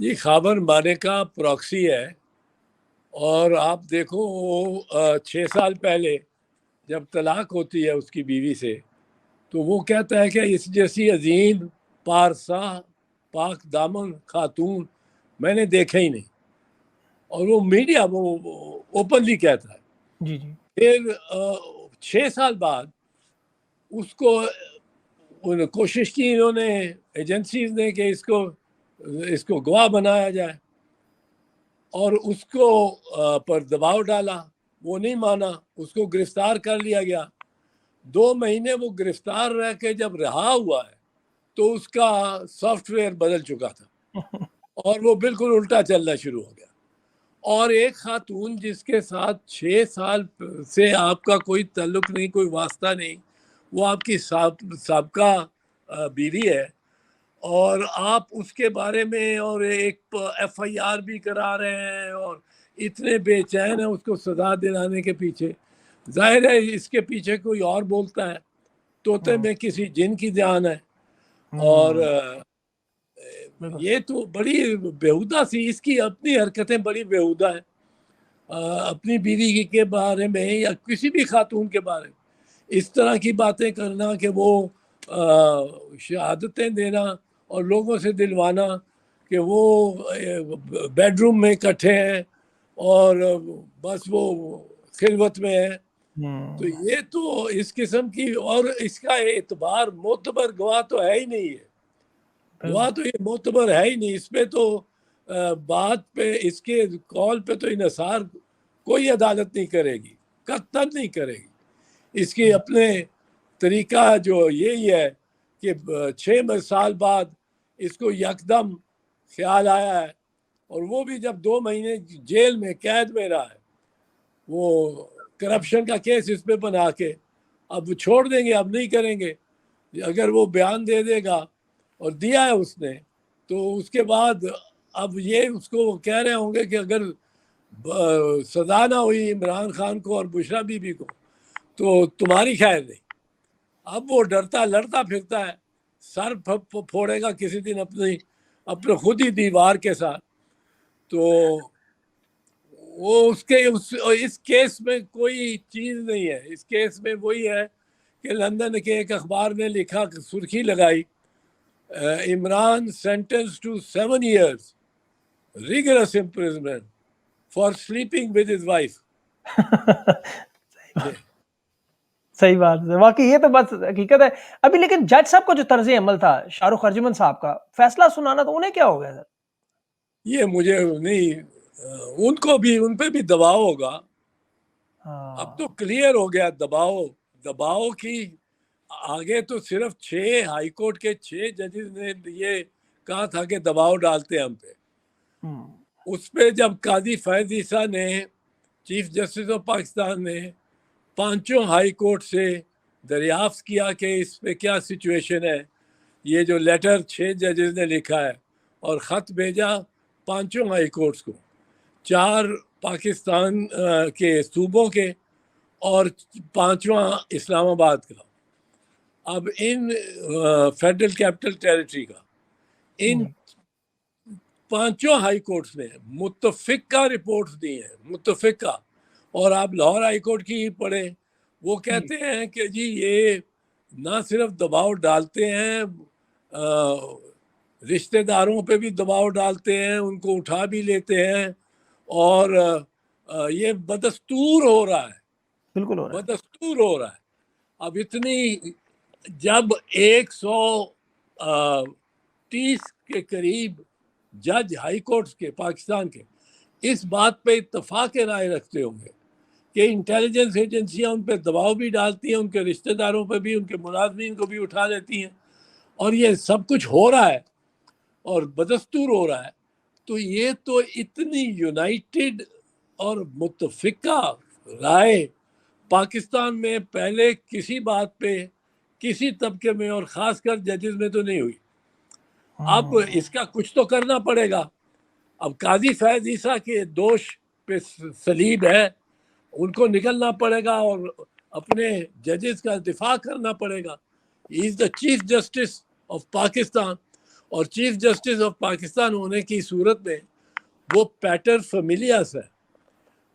یہ خابر مانے کا پراکسی ہے، اور آپ دیکھو 6 سال پہلے جب طلاق ہوتی ہے اس کی بیوی سے، تو وہ کہتا ہے کہ اس جیسی عظیم پارسا پاک دامن خاتون میں نے دیکھا ہی نہیں، اور وہ میڈیا وہ اوپنلی کہتا ہے۔ جی جی پھر 6 سال بعد اس کو کوشش کی انہوں نے ایجنسیز نے کہ اس کو گواہ بنایا جائے، اور اس کو پر دباؤ ڈالا، وہ نہیں مانا، اس کو گرفتار کر لیا گیا۔ 2 مہینے وہ گرفتار رہ کے جب رہا ہوا ہے تو اس کا سافٹ ویئر بدل چکا تھا اور وہ بالکل الٹا چلنا شروع ہو گیا۔ اور ایک خاتون جس کے ساتھ 6 سال سے آپ کا کوئی تعلق نہیں، کوئی واسطہ نہیں، وہ آپ کی سابقہ بیوی ہے، اور آپ اس کے بارے میں اور ایک FIR بھی کرا رہے ہیں اور اتنے بے چین ہیں اس کو سزا دلانے کے پیچھے۔ ظاہر ہے اس کے پیچھے کوئی اور بولتا ہے، طوطے میں کسی جن کی جان ہے، اور یہ تو بڑی بیہودہ سی، اس کی اپنی حرکتیں بڑی بیہودہ ہیں، اپنی بیوی کے بارے میں یا کسی بھی خاتون کے بارے میں اس طرح کی باتیں کرنا کہ وہ شہادتیں دینا اور لوگوں سے دلوانا کہ وہ بیڈ روم میں اکٹھے ہیں اور بس وہ خلوت میں ہے۔ تو یہ تو اس قسم کی، اور اس کا اعتبار معتبر گواہ تو ہے ہی نہیں ہے، گواہ تو یہ معتبر ہے ہی نہیں، اس پہ تو بات پہ، اس کے کال پہ تو انحصار کوئی عدالت نہیں کرے گی، قطعاً نہیں کرے گی۔ اس کی اپنے طریقہ جو یہی ہے کہ 6 سال بعد اس کو یکدم خیال آیا ہے، اور وہ بھی جب 2 مہینے جیل میں قید میں رہا ہے، وہ کرپشن کا کیس اس پہ بنا کے اب چھوڑ دیں گے، اب نہیں کریں گے۔ اگر وہ بیان دے دے گا، اور دیا ہے اس نے، تو اس کے بعد اب یہ اس کو کہہ رہے ہوں گے کہ اگر سزا نہ ہوئی عمران خان کو اور بشرا بی بی کو تو تمہاری خیر نہیں۔ اب وہ ڈرتا لڑتا پھرتا ہے، سر پھوڑے گا کسی دن اپنے خود ہی دیوار کے ساتھ۔ تو وہ اس کیس میں کوئی چیز نہیں ہے، اس کیس میں وہی ہے کہ لندن کے ایک اخبار نے لکھا، سرخی لگائی، Imran sentence to 7 years rigorous imprisonment for sleeping with his wife۔ صحیح بات ہے، واقعی یہ تو بس حقیقت ہے۔ ابھی لیکن جج صاحب کا جو طرز عمل تھا، شاہ رخ ارجمن صاحب کا فیصلہ سنانا، تو انہیں کیا ہو گیا سر؟ یہ مجھے نہیں، ان پہ بھی دباؤ ہوگا۔ اب تو کلیئر ہو گیا دباؤ کی آگے تو صرف 6 ہائی کورٹ کے 6 ججز نے یہ کہا تھا کہ دباؤ ڈالتے ہیں ہم پہ۔ اس پہ جب قاضی فیض عیسیٰ نے، چیف جسٹس آف پاکستان نے 5 ہائی کورٹ سے دریافت کیا کہ اس پہ کیا سچویشن ہے، یہ جو لیٹر 6 ججز نے لکھا ہے، اور خط بھیجا 5 ہائی کورٹس کو، 4 پاکستان کے صوبوں کے اور 5واں اسلام آباد کا۔ اب ان فیڈرل کیپٹل ٹیریٹری کا ان 5 ہائی کورٹس نے متفقہ رپورٹس دی ہیں، متفقہ۔ اور آپ لاہور ہائی کورٹ کی ہی پڑھیں، وہ کہتے ہیں کہ جی یہ نہ صرف دباؤ ڈالتے ہیں، رشتہ داروں پہ بھی دباؤ ڈالتے ہیں، ان کو اٹھا بھی لیتے ہیں، اور یہ بدستور ہو رہا ہے، بالکل ہو رہا ہے۔ بدستور ہو رہا ہے۔ اب اتنی، جب 130 کے قریب جج ہائی کورٹس کے پاکستان کے اس بات پہ اتفاق رائے رکھتے ہوں گے کہ انٹیلیجنس ایجنسیاں ان پہ دباؤ بھی ڈالتی ہیں، ان کے رشتہ داروں پہ بھی، ان کے ملازمین کو بھی اٹھا لیتی ہیں، اور یہ سب کچھ ہو رہا ہے اور بدستور ہو رہا ہے، تو یہ تو اتنی یونائٹڈ اور متفقہ رائے پاکستان میں پہلے کسی بات پہ کسی طبقے میں اور خاص کر ججز میں تو نہیں ہوئی۔ اب اس کا کچھ تو کرنا پڑے گا۔ اب قاضی فیض عیسیٰ کے دوش پہ سلیب ہے، ان کو نکلنا پڑے گا اور اپنے ججز کا دفاع کرنا پڑے گا۔ ہی از دا چیف جسٹس آف پاکستان، اور چیف جسٹس آف پاکستان ہونے کی صورت میں وہ پیٹر فیملیاس ہے،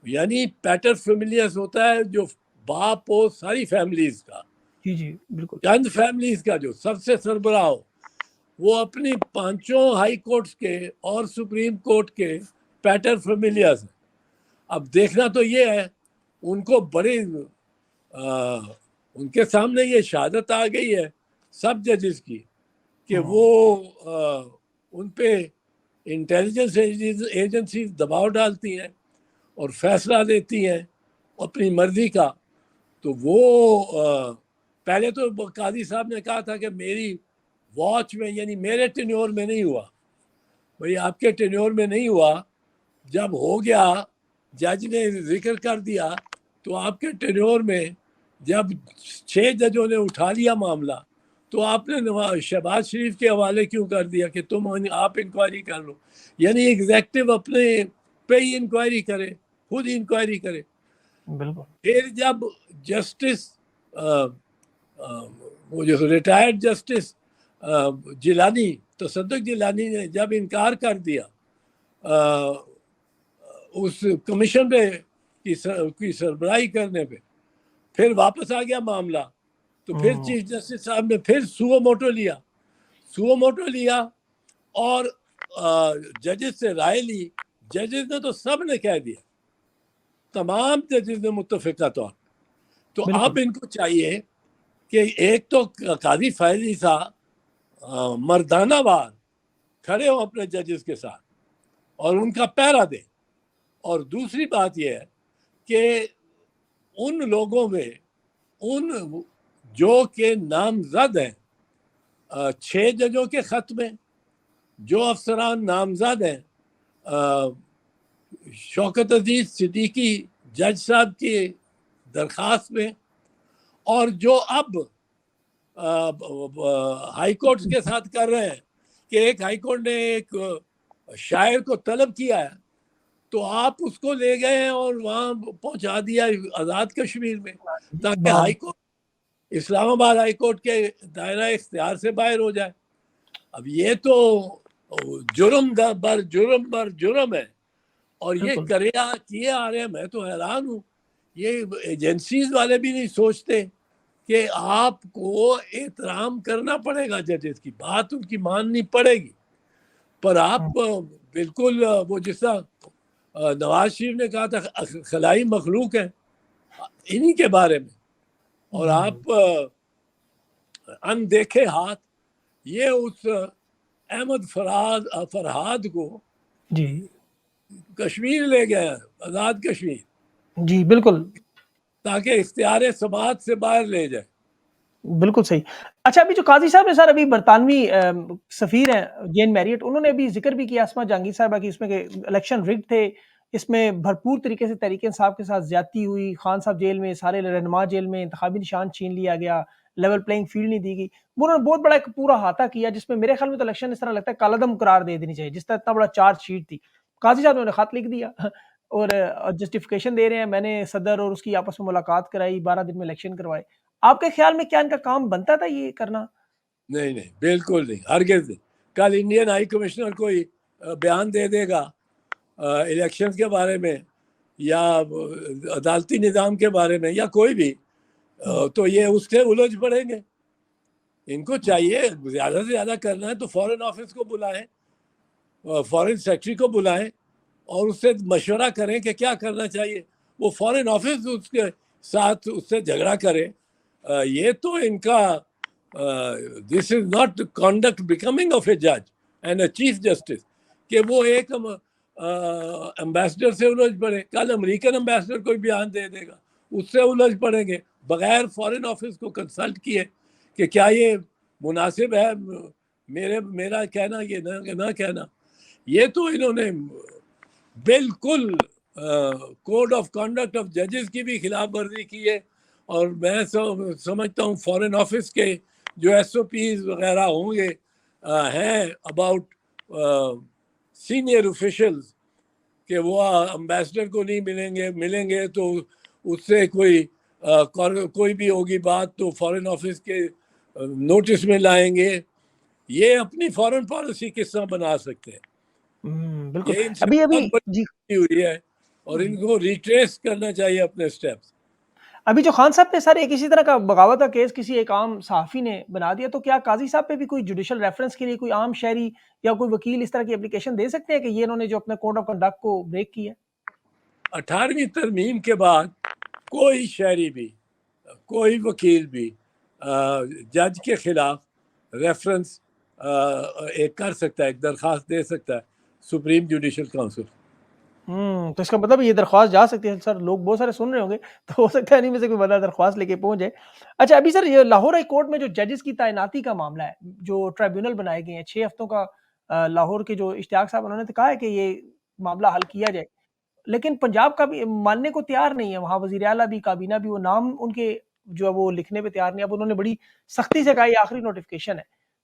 یعنی پیٹر فیملیاس ہوتا ہے جو باپ ہو ساری فیملیز کا، جی جی بالکل، چند فیملیز کا جو سب سے سربراہ ہو، وہ اپنی پانچوں ہائی کورٹس کے اور سپریم کورٹ کے پیٹر فیملیاس ہیں۔ اب دیکھنا تو یہ ہے ان کو بڑے ان کے سامنے یہ شہادت آ گئی ہے سب ججز کی کہ وہ ان پہ انٹیلیجنس ایجنسیز دباؤ ڈالتی ہیں اور فیصلہ لیتی ہیں اپنی مرضی کا۔ تو وہ پہلے تو قاضی صاحب نے کہا تھا کہ میری واچ میں یعنی میرے ٹینیور میں نہیں ہوا۔ بھئی آپ کے ٹینیور میں نہیں ہوا، جب ہو گیا جج نے ذکر کر دیا تو آپ کے ٹینیور میں جب 6 ججوں نے اٹھا لیا معاملہ تو آپ نے شہباز شریف کے حوالے کیوں کر دیا کہ آپ انکوائری کر لو؟ یعنی ایگزیکٹو اپنے پہ ہی انکوائری کرے، خود انکوائری کرے۔ بالکل پھر جب جسٹس وہ جو ریٹائرڈ جسٹس جیلانی تصدق جیلانی نے جب انکار کر دیا اس کمیشن پہ کی سربراہی کرنے پہ، پھر واپس آ گیا معاملہ، تو پھر چیف جسٹس صاحب نے پھر سو موٹو لیا اور ججز سے رائے لی۔ ججز نے تو سب نے کہہ دیا، تمام ججز نے متفقہ طور۔ تو اب ان کو چاہیے کہ ایک تو قاضی فیضی صاحب مردانہ وار کھڑے ہوں اپنے ججز کے ساتھ اور ان کا پیرا دیں، اور دوسری بات یہ ہے کہ ان لوگوں میں ان جو کہ نامزد ہیں 6 ججوں کے خط میں، جو افسران نامزد ہیں شوکت عزیز صدیقی جج صاحب کی درخواست میں، اور جو اب ہائی کورٹس کے ساتھ کر رہے ہیں کہ ایک ہائی کورٹ نے ایک شاعر کو طلب کیا ہے تو آپ اس کو لے گئے ہیں اور وہاں پہنچا دیا آزاد کشمیر میں، تاکہ ہائی کورٹ اسلام آباد ہائی کورٹ کے دائرہ اختیار سے باہر ہو جائے۔ اب یہ تو جرم بر جرم ہے، اور یہ کیے آ رہے ہیں۔ میں تو حیران ہوں، یہ ایجنسیز والے بھی نہیں سوچتے کہ آپ کو احترام کرنا پڑے گا، ججز کی بات ان کی ماننی پڑے گی، پر آپ بالکل وہ جس طرح نواز شریف نے کہا تھا خلائی مخلوق ہیں انہی کے بارے میں، اور آپ اندیکھے ہاتھ یہ اس احمد فرحاد کو جی کشمیر لے گئے، آزاد کشمیر، جی بالکل، تاکہ اختیار سماعت سے باہر لے جائے۔ بالکل صحیح۔ اچھا ابھی جو قاضی صاحب نے سر ابھی برطانوی سفیر ہیں جین میریٹ، انہوں نے ابھی ذکر بھی کیا اسما جہانگیر صاحبہ کی، اس میں کہ الیکشن رگڈ تھے، اس میں بھرپور طریقے سے تحریک انصاف کے ساتھ زیادتی ہوئی، خان صاحب جیل میں، سارے رہنما جیل میں، انتخابی نشان چھین لیا گیا، لیول پلینگ فیلڈ نہیں دی گئی۔ انہوں نے بہت بڑا ایک پورا احاطہ کیا جس میں میرے خیال میں تو الیکشن اس طرح لگتا ہے کالعدم قرار دے دینی چاہیے، جس طرح اتنا بڑا چارج شیٹ تھی۔ قاضی صاحب نے خط لکھ دیا اور جسٹیفیکیشن دے رہے ہیں، میں نے صدر اور اس کی آپس میں ملاقات کرائی، 12 دن میں الیکشن کروائے۔ آپ کے خیال میں کیا ان کا کام بنتا تھا یہ کرنا؟ نہیں بالکل نہیں، ہرگز نہیں۔ کل انڈین ہائی کمشنر کوئی بیان دے دے گا الیکشن کے بارے میں یا عدالتی نظام کے بارے میں یا کوئی بھی، تو یہ اس سے الجھ پڑیں گے۔ ان کو چاہیے زیادہ سے زیادہ کرنا ہے تو فورن آفس کو بلائیں، فورن سیکٹری کو بلائیں اور اس سے مشورہ کریں کہ کیا کرنا چاہیے۔ وہ فورن آفس اس کے ساتھ اس سے جھگڑا کرے۔ یہ تو ان کا this is not conduct becoming of a جج اینڈ اے چیف جسٹس کہ وہ ایک امبیسڈر سے الجھ پڑے۔ کل امریکن امبیسڈر کوئی بیان دے دے گا، اس سے الجھ پڑیں گے بغیر فورن آفس کو کنسلٹ کیے کہ کیا یہ مناسب ہے میرا کہنا، یہ نہ کہنا۔ یہ تو انہوں نے بالکل کوڈ آف کنڈکٹ آف ججز کی بھی خلاف ورزی کی ہے، اور میں سمجھتا ہوں فورن آفس کے جو ایس او پیز وغیرہ ہوں گے ہیں اباؤٹ سینئر آفیشلز کہ وہ امبیسڈر کو نہیں ملیں گے تو اس سے کوئی بھی ہوگی بات تو فورن آفس کے نوٹس میں لائیں گے یہ اپنی فارن پالیسی کس طرح بنا سکتے ہیں. بالکل. یہ ان سے ابھی بہت بڑی جی غلطی ہوئی ہے اور ان کو ریٹریس کرنا چاہیے اپنے اسٹیپس. ابھی جو خان صاحب پہ سر ایک اسی طرح کا بغاوت کا کیس کسی ایک عام صحافی نے بنا دیا، تو کیا قاضی صاحب پہ بھی کوئی جوڈیشل ریفرنس کے لیے کوئی عام شہری یا کوئی وکیل اس طرح کی اپلیکیشن دے سکتے ہیں کہ یہ انہوں نے جو اپنے کوڈ آف کنڈکٹ کو بریک کیا ہے؟ 18ویں ترمیم کے بعد کوئی شہری بھی، کوئی وکیل بھی جج کے خلاف ریفرنس ایک کر سکتا ہے، ایک درخواست دے سکتا ہے سپریم جوڈیشل کونسل. تو اس کا مطلب یہ درخواست جا سکتی ہے. سر لوگ بہت سارے سن رہے ہوں گے تو ہو سکتا ہے نہیں میں سے کوئی بندہ درخواست لے کے پہنچ جائے. اچھا ابھی سر یہ لاہور ہائی کورٹ میں جو ججز کی تعیناتی کا معاملہ ہے، جو ٹریبیونل بنائے گئے ہیں 6 ہفتوں کا، لاہور کے جو اشتیاق صاحب انہوں نے تو کہا ہے کہ یہ معاملہ حل کیا جائے، لیکن پنجاب کا بھی ماننے کو تیار نہیں ہے. وہاں وزیر اعلیٰ بھی، کابینہ بھی، وہ نام ان کے جو ہے وہ لکھنے پہ تیار نہیں. اب انہوں نے بڑی سختی سے کہا یہ آخری نوٹیفکیشن ہے.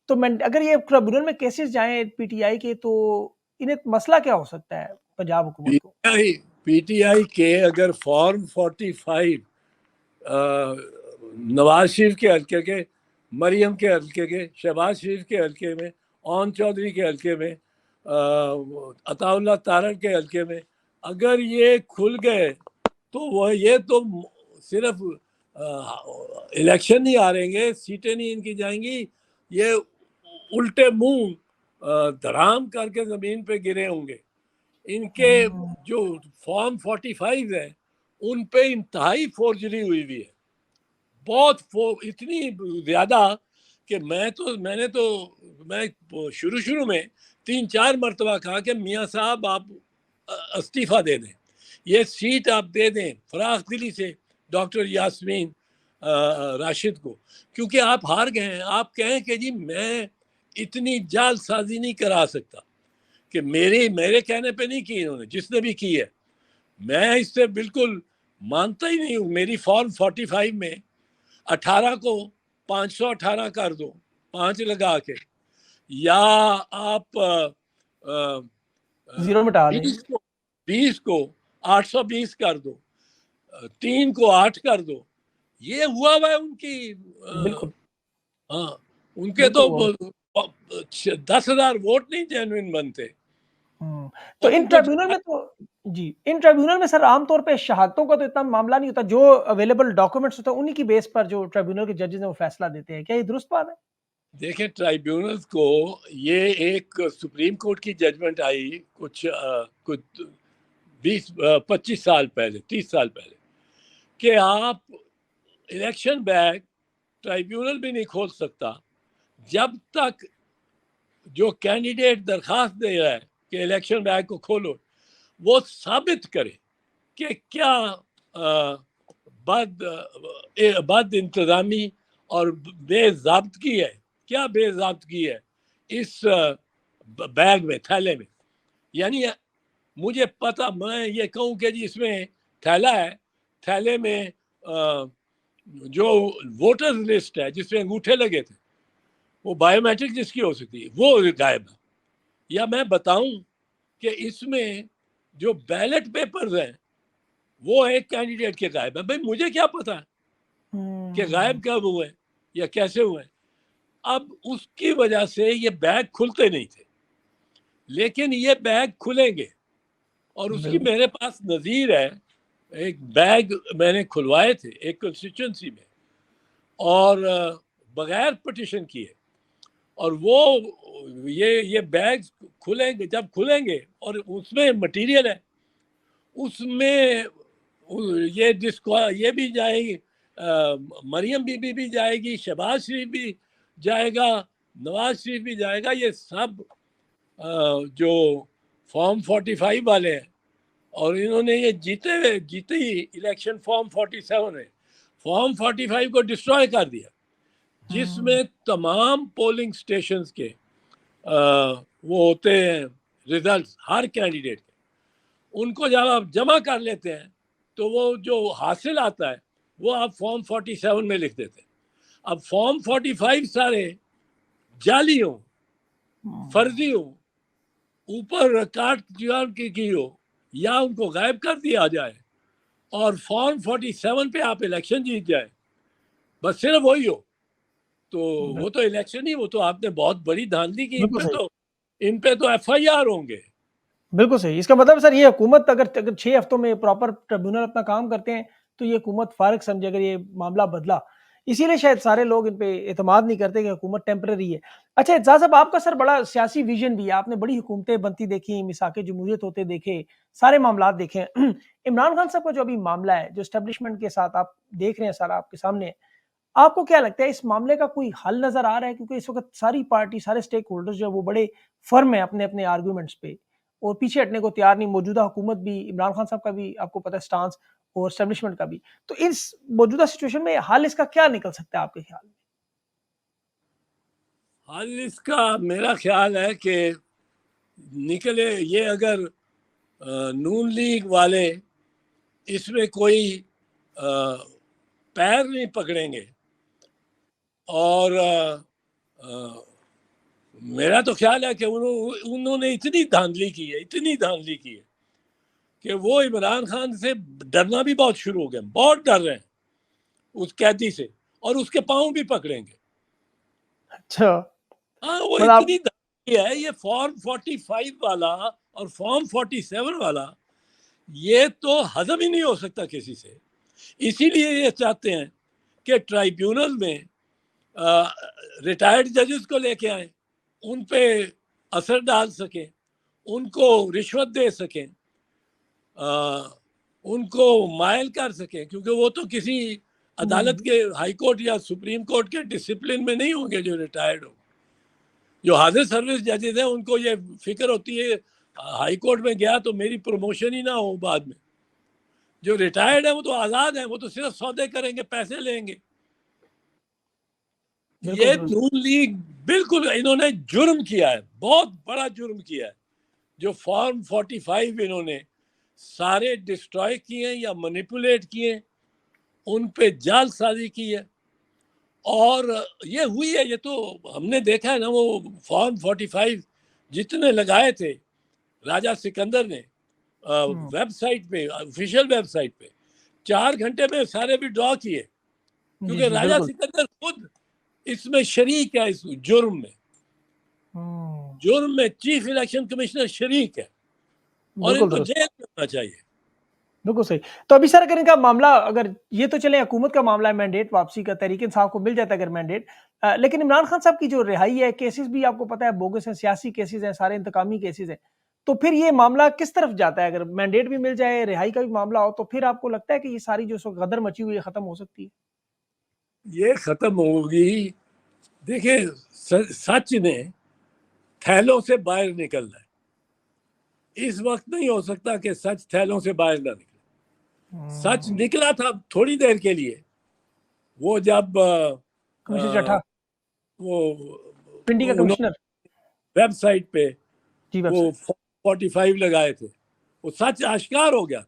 تو اگر یہ ٹریبیونل میں کیسز جائیں پی ٹی آئی کے تو انہیں مسئلہ کیا ہو سکتا ہے پنجاب حکومت کو؟ پی ٹی آئی کے اگر فارم 45 نواز شریف کے حلقے کے، مریم کے حلقے کے، شہباز شریف کے حلقے میں، اون چودھری کے حلقے میں، عطا اللہ تارڑ کے حلقے میں اگر یہ کھل گئے تو وہ یہ تو صرف الیکشن نہیں ہاریں گے، سیٹیں نہیں ان کی جائیں گی، یہ الٹے منہ دھڑام کر کے زمین پہ گرے ہوں گے. ان کے جو فارم 45 ہے ان پہ انتہائی فورجری ہوئی ہوئی ہے، بہت اتنی زیادہ کہ میں شروع میں 3-4 مرتبہ کہا کہ میاں صاحب آپ استعفیٰ دے دیں، یہ سیٹ آپ دے دیں فراخ دلی سے ڈاکٹر یاسمین راشد کو، کیونکہ آپ ہار گئے ہیں. آپ کہیں کہ جی میں اتنی جعل سازی نہیں کرا سکتا، کہ میرے کہنے پہ نہیں کی انہوں نے، جس نے بھی کی ہے میں اس سے بالکل مانتا ہی نہیں ہوں. میری فارم 45 میں 18 کو 518 کر دو 5 لگا کے، یا آپ زیرو مٹا دیں، 20 کو 820 کر دو، 3 کو 8 کر دو. یہ ہوا ہے ان کی. بالکل ہاں ان کے تو 10,000 ووٹ نہیں جینوئن بنتے. تو ان ٹریبیونل میں تو جی ان ٹریبیونل میں سر عام طور پہ شہادتوں کا تو اتنا معاملہ نہیں ہوتا، جو اویلیبل ڈاکومنٹس ہوتا ہے انہی کی بیس پر جو ٹریبیونل کے ججز ہیں وہ فیصلہ دیتے ہیں. کیا یہ درست بات ہے؟ دیکھیں ٹرائیبیونلز کو یہ ایک سپریم کورٹ کی ججمنٹ آئی کچھ 25 سال پہلے، 30 سال پہلے، کہ آپ الیکشن بیگ ٹرائیبیونل بھی نہیں کھول سکتا جب تک جو کینڈیڈیٹ درخواست دے رہا ہے کہ الیکشن بیگ کو کھولو وہ ثابت کرے کہ کیا بد انتظامی اور بے ضابطگی ہے، کیا بے ضابطگی ہے اس بیگ میں، تھیلے میں. یعنی مجھے پتا، میں یہ کہوں کہ جی اس میں تھیلا ہے، تھیلے میں جو ووٹرز لسٹ ہے جس میں انگوٹھے لگے تھے، وہ بائیو میٹرک جس کی ہو سکتی ہے وہ غائب ہے. یا میں بتاؤں کہ اس میں جو بیلٹ پیپرز ہیں وہ ایک کینڈیڈیٹ کے غائب ہے. بھائی مجھے کیا پتا کہ غائب کب ہوئے یا کیسے ہوئے. اب اس کی وجہ سے یہ بیگ کھلتے نہیں تھے، لیکن یہ بیگ کھلیں گے. اور اس کی میرے پاس نظیر ہے، ایک بیگ میں نے کھلوائے تھے ایک کنسٹیچوئنسی میں اور بغیر پٹیشن کیے، اور وہ یہ بیگ کھلیں گے، جب کھلیں گے اور اس میں مٹیریل ہے، اس میں یہ بھی جائے گی، مریم بی بی بھی جائے گی، شہباز شریف بھی جائے گا، نواز شریف بھی جائے گا. یہ سب جو فارم 45 والے ہیں، اور انہوں نے یہ جیتے ہی الیکشن فارم 47 ہے، فارم 45 کو ڈسٹروائے کر دیا، جس میں تمام پولنگ سٹیشنز کے وہ ہوتے ہیں ریزلٹس ہر کینڈیڈیٹ کے. ان کو جب آپ جمع کر لیتے ہیں تو وہ جو حاصل آتا ہے وہ آپ فارم 47 میں لکھ دیتے ہیں. اب فارم 45 سارے جعلی ہوں، فرضی ہوں، اوپر ریکارڈ کی ہو، یا ان کو غائب کر دیا جائے اور فارم 47 پہ آپ الیکشن جیت جائے، بس صرف وہی ہو، تو وہ تو الیکشن ہی, وہ تو آپ نے بہت بڑی دھاندلی کی. بالکل ان پہ تو ایف آئی آر ہوں گے. بالکل صحیح. اس کا مطلب سر یہ حکومت اگر 6 ہفتوں میں پراپر ٹریبیونل اپنا کام کرتے ہیں تو یہ حکومت فارغ سمجھے اگر یہ معاملہ بدلا. اسی لیے شاید سارے لوگ ان پہ اعتماد نہیں کرتے کہ حکومت ٹیمپرری ہے. اچھا اعتزاز صاحب, آپ کا سر بڑا سیاسی ویژن بھی ہے, آپ نے بڑی حکومتیں بنتی دیکھی, مساق جمہوریت ہوتے دیکھے, سارے معاملات دیکھے. عمران خان صاحب کا جو ابھی معاملہ ہے, جو اسٹیبلشمنٹ کے ساتھ آپ دیکھ رہے ہیں, سارا آپ کے سامنے ہے, آپ کو کیا لگتا ہے اس معاملے کا کوئی حل نظر آ رہا ہے؟ کیونکہ اس وقت ساری پارٹی, سارے سٹیک ہولڈرز جو ہے وہ بڑے فرم ہیں اپنے اپنے آرگومنٹس پہ اور پیچھے ہٹنے کو تیار نہیں. موجودہ حکومت بھی, عمران خان صاحب کا بھی آپ کو پتہ ہے سٹانس, اور اسٹیبلشمنٹ کا بھی. تو اس موجودہ سچویشن میں حل اس کا کیا نکل سکتا ہے آپ کے خیال میں؟ حل اس کا میرا خیال ہے کہ نکلے یہ, اگر نون لیگ والے اس میں کوئی پیر نہیں پکڑیں گے, اور میرا تو خیال ہے کہ انہوں نے اتنی دھاندلی کی ہے کہ وہ عمران خان سے ڈرنا بھی بہت شروع ہو گئے, بہت ڈر رہے ہیں اس قیدی سے, اور اس کے پاؤں بھی پکڑیں گے. اچھا, ہاں, وہ مطلب اتنی دھاندلی ہے. یہ فارم 45 والا اور فارم 47 والا, یہ تو ہضم ہی نہیں ہو سکتا کسی سے. اسی لیے یہ چاہتے ہیں کہ ٹرائیبیونل میں ریٹائرڈ ججز کو لے کے آئیں, ان پہ اثر ڈال سکیں, ان کو رشوت دے سکیں, ان کو مائل کر سکیں, کیونکہ وہ تو کسی عدالت کے, ہائی کورٹ یا سپریم کورٹ کے ڈسپلن میں نہیں ہوں گے. جو ریٹائرڈ ہوں, جو حاضر سروس ججز ہیں, ان کو یہ فکر ہوتی ہے ہائی کورٹ میں گیا تو میری پروموشن ہی نہ ہو بعد میں. جو ریٹائرڈ ہیں وہ تو آزاد ہیں, وہ تو صرف سودے کریں گے, پیسے لیں گے. یہ نون لیگ بالکل انہوں نے جرم کیا ہے, بہت بڑا جرم کیا ہے. جو فارم 45 انہوں نے سارے ڈسٹرائے کیے یا مینیپولیٹ کیے, ان پہ جال سازی کی ہے. اور یہ ہوئی ہے, یہ تو ہم نے دیکھا ہے نا. وہ فارم 45 جتنے لگائے تھے راجہ سکندر نے ویب سائٹ پہ, آفیشیل ویب سائٹ پہ, 4 گھنٹے میں سارے بھی ڈرا کیے, کیونکہ راجہ سکندر خود اس میں شریک ہے. اس جرم میں چیف الیکشن کمشنر شریک ہے, اور ان کو جیل میں ہونا چاہیے. بالکل صحیح. تو ابھی سر اگر ان کا معاملہ, اگر یہ تو چلے حکومت کا معاملہ ہے, مینڈیٹ واپسی کا, تحریک انصاف کو مل جاتا ہے اگر مینڈیٹ, لیکن عمران خان صاحب کی جو رہائی ہے, کیسز بھی آپ کو پتہ ہے بوگس ہیں, سیاسی کیسز ہیں, سارے انتقامی کیسز ہیں, تو پھر یہ معاملہ کس طرف جاتا ہے؟ اگر مینڈیٹ بھی مل جائے, رہائی کا بھی معاملہ ہو, تو پھر آپ کو لگتا ہے کہ یہ ساری جو غدر مچی ہوئی ہے ختم ہو سکتی ہے؟ یہ ختم ہوگی. دیکھیں, سچ نے تھیلوں سے باہر نکلنا ہے. اس وقت نہیں ہو سکتا کہ سچ تھیلوں سے باہر نہ نکلے. سچ نکلا تھا تھوڑی دیر کے لیے, وہ جب کمشنر چٹھا, وہ پنڈی کا کمشنر, ویب سائٹ پہ جی ویب وہ سائٹ 45 لگائے تھے, وہ سچ آشکار ہو گیا.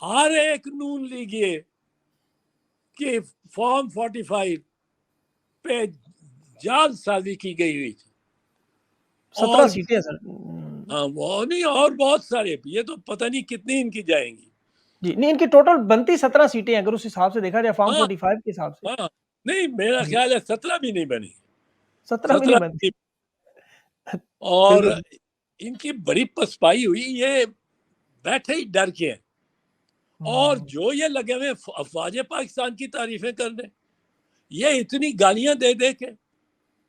ہر ایک نون لیگ یہ کہ فارم 45 پہ جال سازی کی گئی ہوئی تھی. 17 سیٹیں سر. ہاں, وہ نہیں, اور بہت سارے, یہ تو پتہ نہیں کتنی ان کی جائیں گی. جی نہیں, ان کی ٹوٹل بنتی 17 سیٹیں ہیں اگر اس حساب سے دیکھا جائے, فارم 45 کے حساب سے. ہاں, نہیں, میرا خیال ہے 17 بھی نہیں بنی. 17 بھی نہیں بنتی. اور ان کی بڑی پسپائی ہوئی, یہ بیٹھے ہی ڈر کے ہیں. اور جو یہ لگے ہوئے افواج پاکستان کی تعریفیں کرنے, یہ اتنی گالیاں دے دے کے,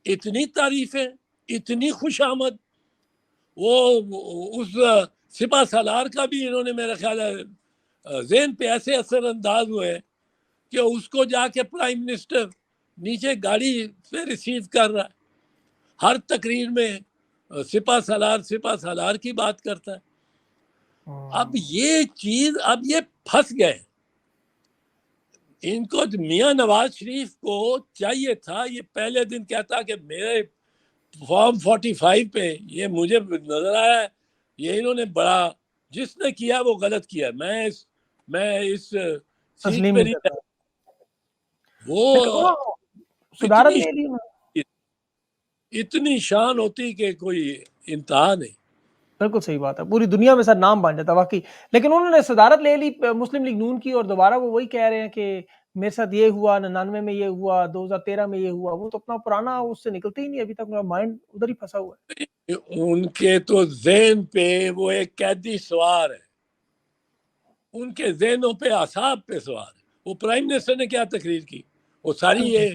اتنی تعریفیں, اتنی خوش آمد. وہ اس سپہ سالار کا بھی انہوں نے میرا خیال ہے ذہن پہ ایسے اثر انداز ہوئے کہ اس کو جا کے پرائم منسٹر نیچے گاڑی سے ریسیو کر رہا ہے. ہر تقریر میں سپہ سالار کی بات کرتا ہے. اب یہ چیز, اب یہ پھنس گئے. ان کو میاں نواز شریف کو چاہیے تھا, یہ پہلے دن کہتا کہ میرے فارم 45 پہ یہ مجھے نظر آیا ہے, یہ انہوں نے بڑا, جس نے کیا وہ غلط کیا, میں اس سیٹ پہ نہیں. وہ صدارت لے لی, اتنی شان ہوتی کہ کوئی انتہا نہیں. بالکل صحیح بات ہے, پوری دنیا میں سر نام بن جاتا واقعی. لیکن انہوں نے صدارت لے لی مسلم لیگ نون کی, اور دوبارہ وہ وہی کہہ رہے ہیں کہ میرے ساتھ یہ ہوا 99 میں یہ ہوا 2013 میں یہ ہوا, وہ تو اپنا پرانا اس سے نکلتے ہی نہیں, ابھی تک میرا مائنڈ ادھر ہی پھنسا ہوا ہے. ان کے تو ذہن پہ وہ ایک قیدی سوار ہے, ان کے ذہنوں پہ اعصاب پہ سوار ہے. وہ پرائم منسٹر نے کیا تقریر کی, وہ ساری یہ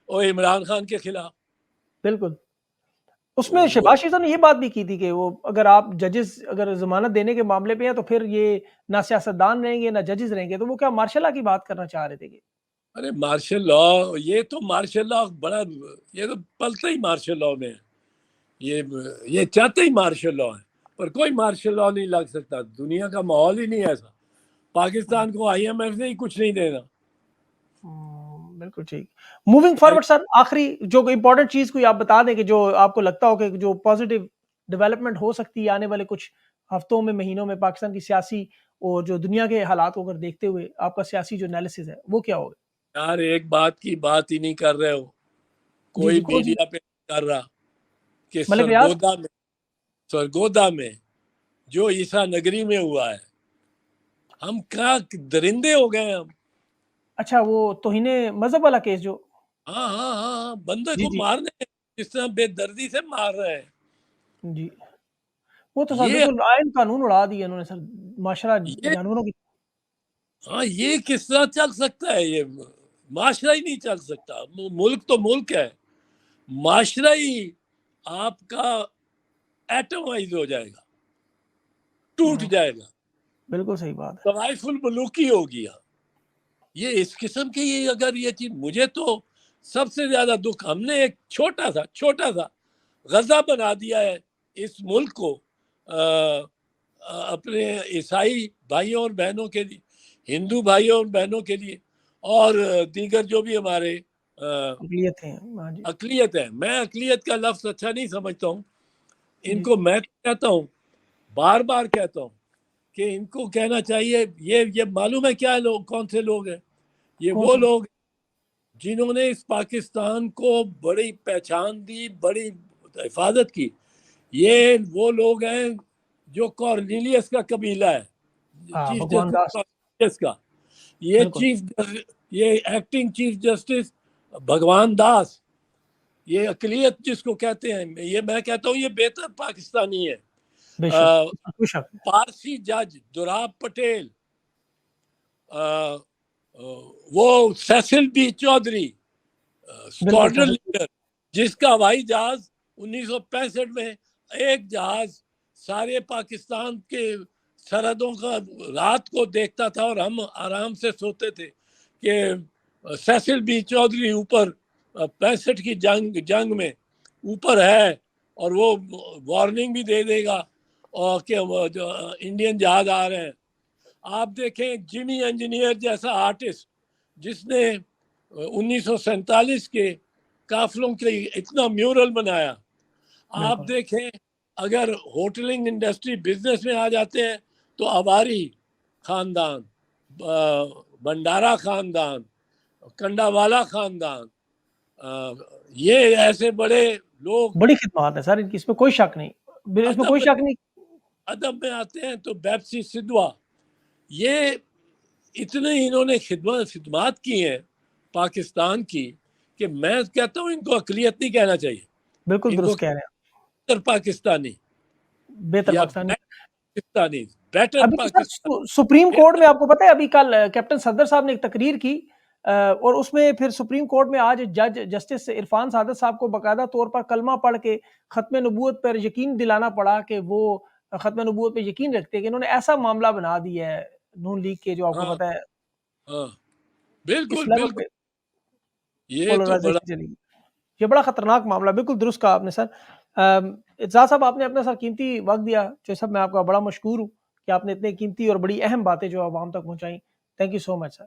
وہ عمران خان کے خلاف. بالکل. اس میں شہباز شریف صاحب نے یہ بات بھی کی تھی کہ وہ اگر آپ ججز اگر ضمانت دینے کے معاملے پہ ہیں تو پھر یہ نہ سیاستدان رہیں گے نہ ججز رہیں گے, تو وہ کیا مارشل لا کی بات کرنا چاہ رہے تھے کہ ارے مارشل لا, یہ تو مارشل لا بڑا, یہ تو پلتا ہی مارشل لا میں ہے. یہ چاہتے ہی مارشل لا ہے, پر کوئی مارشل لا نہیں لگ سکتا. دنیا کا ماحول ہی نہیں ایسا. پاکستان کو آئی ایم ایف نے ہی کچھ نہیں دینا. بالکل ٹھیک. موونگ فارورڈ سر, آخری جو امپورٹنٹ چیز کوئی آپ بتا دیں کہ جو آپ کو لگتا ہو کہ جو پازیٹیو ڈیولپمنٹ ہو سکتی ہے آنے والے کچھ ہفتوں میں مہینوں میں پاکستان کی سیاسی اور جو دنیا کے حالات کو اگر دیکھتے ہوئے آپ کا سیاسی جو انالیسس ہے وہ کیا ہوگا؟ یار ایک بات کی بات ہی نہیں کر رہے ہو, کوئی میڈیا پہ نہیں کر رہا کہ ملک ریاض سرگودا میں جو عیسیٰ نگری میں ہوا ہے, ہم کیا درندے ہو گئے ہم. اچھا وہ توہین مذہب والا کیس جو ہاں بندے کو مارنے جس طرح بے دردی سے مار رہے ہیں. جی وہ تو سر یہ بالکل آئین قانون اڑا دیا انہوں نے سر, معاشرہ جانوروں کی. ہاں یہ کس طرح چل سکتا ہے؟ یہ معاشرہ ہی نہیں چل سکتا. ملک تو ملک ہے, معاشرہ ہی آپ کا ایٹمائز ہو جائے گا, ٹوٹ جائے گا. بالکل صحیح بات ہے. طوائف الملوکی ہو گیا یہ اس قسم کی. یہ اگر یہ چیز, مجھے تو سب سے زیادہ دکھ, ہم نے ایک چھوٹا سا غزہ بنا دیا ہے اس ملک کو اپنے عیسائی بھائیوں اور بہنوں کے لیے, ہندو بھائیوں اور بہنوں کے لیے, اور دیگر جو بھی ہمارے اقلیت ہے. میں اقلیت کا لفظ اچھا نہیں سمجھتا ہوں. ان کو میں کہتا ہوں, بار بار کہتا ہوں کہ ان کو کہنا چاہیے, یہ معلوم ہے کیا لوگ, کون سے لوگ ہیں یہ؟ وہ لوگ جنہوں نے اس پاکستان کو بڑی پہچان دی, بڑی حفاظت کی. یہ وہ لوگ ہیں جو کارنیلیس کا قبیلہ ہے, چیف جسٹس کا. یہ ایکٹنگ چیف جسٹس بھگوان داس, یہ اقلیت جس کو کہتے ہیں, یہ میں کہتا ہوں یہ بہتر پاکستانی ہے. پارسی جج دوراب پٹیل, وہ Cecil B Chaudhry squadron leader, جس کا ہوائی جہاز 1965 میں ایک جہاز سارے پاکستان کے سرحدوں کا رات کو دیکھتا تھا اور ہم آرام سے سوتے تھے کہ سیسل بی چودھری اوپر 65 کی جنگ میں اوپر ہے, اور وہ وارننگ بھی دے دے گا اور کہ جو انڈین جہاز آ رہے ہیں. آپ دیکھیں جمی انجینئر جیسا آرٹسٹ جس نے 1947 کے قافلوں کے اتنا میورل بنایا. آپ دیکھیں اگر ہوٹلنگ انڈسٹری بزنس میں آ جاتے ہیں تو اواری خاندان, بنڈارا خاندان, کنڈاوالا خاندان, یہ ایسے بڑے لوگ, بڑی خدمات ہے سر ان کی, اس میں کوئی شک نہیں, اس میں کوئی شک نہیں. ادب میں آتے ہیں تو بیپسی سدھوا, یہ اتنے انہوں نے خدمات کی ہیں پاکستان کی کہ میں کہتا ہوں ان کو اقلیت نہیں کہنا چاہیے. بالکل درست کہہ رہے ہیں, بہتر پاکستانی, بہتر پاکستانی. بیٹر ابھی پاکستانی. سپریم کورٹ میں آپ کو پتہ ہے ابھی کل کیپٹن صدر صاحب نے ایک تقریر کی, اور اس میں پھر سپریم کورٹ میں آج جج جسٹس عرفان سعادت صاحب کو باقاعدہ طور پر کلمہ پڑھ کے ختم نبوت پر یقین دلانا پڑا کہ وہ ختم نبوت پہ یقین رکھتے ہیں, کہ انہوں نے ایسا معاملہ بنا دیا ہے نون لیگ کے, جو آپ کو پتہ ہے بالکل بالکل, یہ تو بڑا یہ بڑا خطرناک معاملہ. بالکل درست کہا آپ نے سر. اعتزاز صاحب آپ نے اپنا سر قیمتی وقت دیا, جو سب میں آپ کا بڑا مشکور ہوں کہ آپ نے اتنے قیمتی اور بڑی اہم باتیں جو عوام تک پہنچائیں. Thank you so much sir.